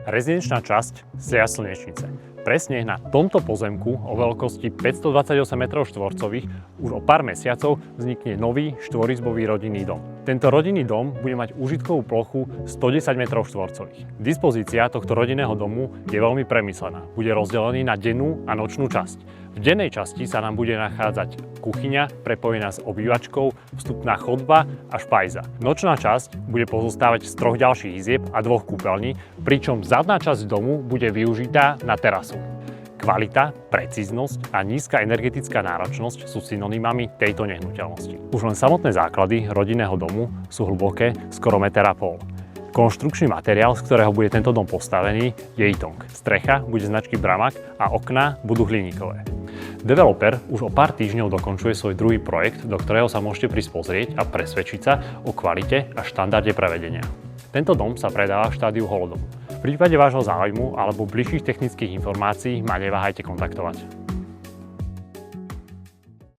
Rezidenčná časť Slia Slnečnice. Presne na tomto pozemku o veľkosti 528 m2 už o pár mesiacov vznikne nový štvorizbový rodinný dom. Tento rodinný dom bude mať užitkovú plochu 110 m2. Dispozícia tohto rodinného domu je veľmi premyslená. Bude rozdelený na dennú a nočnú časť. V dennej časti sa nám bude nachádzať kuchyňa prepojená s obývačkou, vstupná chodba a špajza. Nočná časť bude pozostávať z 3 ďalších izieb a 2 kúpeľní, pričom zadná časť domu bude využitá na terasu. Kvalita, precíznosť a nízka energetická náročnosť sú synonymami tejto nehnuteľnosti. Už len samotné základy rodinného domu sú hlboké skoro 1,5 m. Konštrukčný materiál, z ktorého bude tento dom postavený, je itong. Strecha bude značky Bramag a okná budú hliníkové. Developer už o pár týždňov dokončuje svoj druhý projekt, do ktorého sa môžete prísť pozrieť a presvedčiť sa o kvalite a štandarde prevedenia. Tento dom sa predáva v štádiu holodomu. V prípade vášho záujmu alebo bližších technických informácií ma neváhajte kontaktovať.